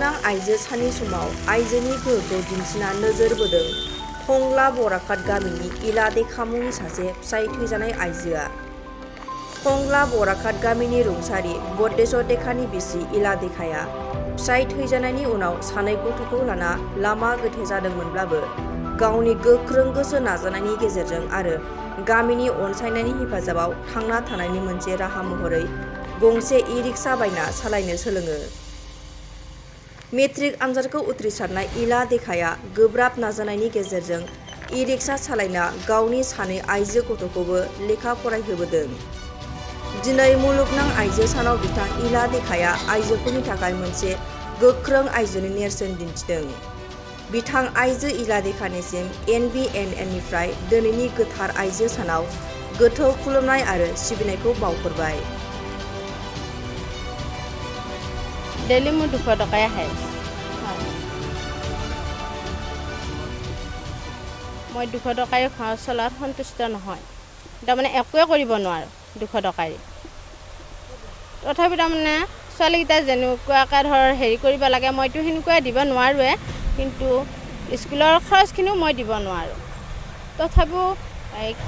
मुलुगनां आइजो साननि समाव आइजोनि गोहोखौ दिन्थिना नोजोर बोदों टंला बराकाट गामिनि इलादे खामुनि सासे फिसाय थैजानाय आइजोआ। टंला बराकाट गामिनि रुंसारि बद्देश्वर देखानि बिसि इलादेखाया फिसाय थैजानायनि उनाव सानै गथ'खौ लाना लामा गोथे जादोंमोनब्लाबो गावनि गोख्रों गोसो नाजानायनि गेजेरजों आरो गामिनि अनसायनायनि हेफाजाबाव थांना थानायनि मोनसे राहा महरै गंसे इ-रिक्सा बायना सालायनो सोलोङो। मेट्रिक आनजादखौ उथ्रिसारनाय इलादेखाया गोब्राब नाजानायनि गेजेरजों इ-रिक्सा सालायना गावनि सानै आइजो गथ'खौबो लेखा फरायहोबोदों। दिनै मुलुगनां आइजो सानाव बिथां इलादेखाया आइजोफोरनि थाखाय मोनसे गोख्रों आइजोनि नेरसोन दिन्थिदों। बिथां आइजो इलादेखानिसिम NBNNनिफ्राय दिनैनि गोथार आइजो सानाव गोथौ खुलुमनाय आरो सिबिनायखौ बावहरबाय। डेली মোৰ 200 টকাই আহে। মই 200 টকাৰে ঘৰ চলাত সন্তুষ্ট নহয়। তাৰমানে একোৱে কৰিব নোৱাৰোঁ 200 টকাৰে। তথাপি তাৰমানে ছোৱালীকেইটা যেনেকুৱাকৈ ধৰ হেৰি কৰিব লাগে মইতো সেনেকুৱাই দিব নোৱাৰোৱে, কিন্তু স্কুলৰ খৰচখিনিও মই দিব নোৱাৰোঁ। তথাপিও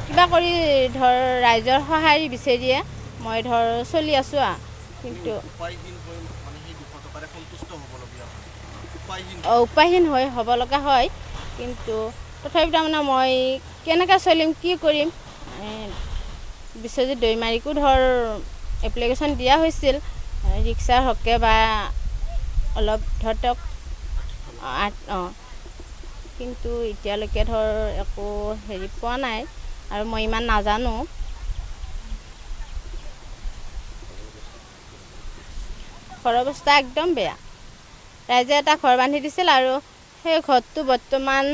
কিবা কৰি ধৰ ৰাইজৰ সহায় বিচাৰিয়ে মই ধৰ চলি আছোঁ কিন্তু উপায়হীন হৈ হ'ব লগা হয়, কিন্তু তথাপি তাৰমানে মই কেনেকৈ চলিম কি কৰিম। বিশ্বজিৎ দৈমাৰীকো ধৰ এপ্লিকেশ্যন দিয়া হৈছিল ৰিক্সাৰ হকে বা অলপ ধৰ তেওঁক কিন্তু এতিয়ালৈকে ধৰ একো হেৰি পোৱা নাই আৰু মই ইমান নাজানো। ঘৰৰ অৱস্থা একদম বেয়া। ৰাইজে এটা ঘৰ বান্ধি দিছিল আৰু সেই ঘৰটো বৰ্তমান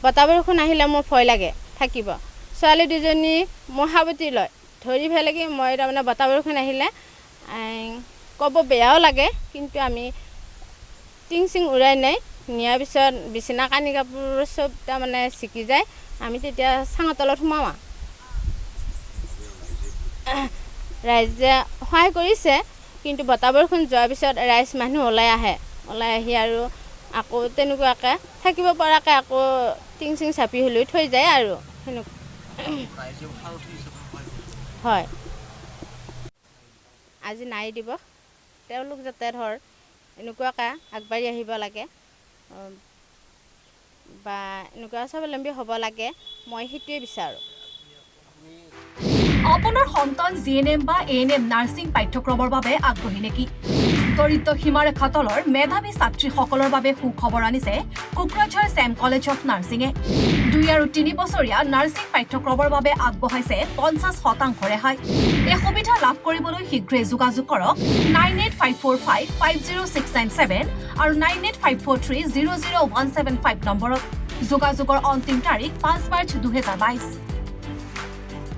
বতাহ বৰষুণ আহিলে মোৰ ভয় লাগে থাকিব। ছোৱালী দুজনী মোৰ সাৱটি লয় ধৰি ফেলেগি মই তাৰমানে বতাহ বৰষুণ আহিলে ক'ব বেয়াও লাগে, কিন্তু আমি টিং চিং উৰাই নাই নিয়াৰ পিছত বিচনা কানি কাপোৰ চব তাৰমানে ছিকি যায়, আমি তেতিয়া চাঙৰ তলত সোমাওঁ। ৰাইজে সহায় কৰিছে, কিন্তু বতাহ বৰষুণ যোৱাৰ পিছত ৰাইজ মানুহ ওলাই আহি আৰু আকৌ তেনেকুৱাকৈ থাকিব পৰাকৈ আকৌ টিং চিং চাপি হ'লেও থৈ যায় আৰু সেনেকুৱা হয়। আজি নাৰী দিৱস, তেওঁলোক যাতে ধৰ এনেকুৱাকৈ আগবাঢ়ি আহিব লাগে বা এনেকুৱা স্বাৱলম্বী হ'ব লাগে, মই সেইটোৱে বিচাৰোঁ। আপোনাৰ সন্তান GNM বা ANM নাৰ্ছিং পাঠ্যক্ৰমৰ বাবে আগ্ৰহী নেকি? দৰিদ্ৰ সীমাৰেখা তলৰ মেধাৱী ছাত্ৰীসকলৰ বাবে সুখবৰ আনিছে কোকৰাঝাৰ ছেম কলেজ অফ নাৰ্ছিঙে। 2 আৰু 3 বছৰীয়া নাৰ্ছিং পাঠ্যক্ৰমৰ বাবে আগবঢ়াইছে 50% ৰেহাই। এই সুবিধা লাভ কৰিবলৈ শীঘ্ৰেই যোগাযোগ কৰক 9854550697 আৰু 9854300175 নম্বৰত। যোগাযোগৰ অন্তিম তাৰিখ 5 মাৰ্চ 2022।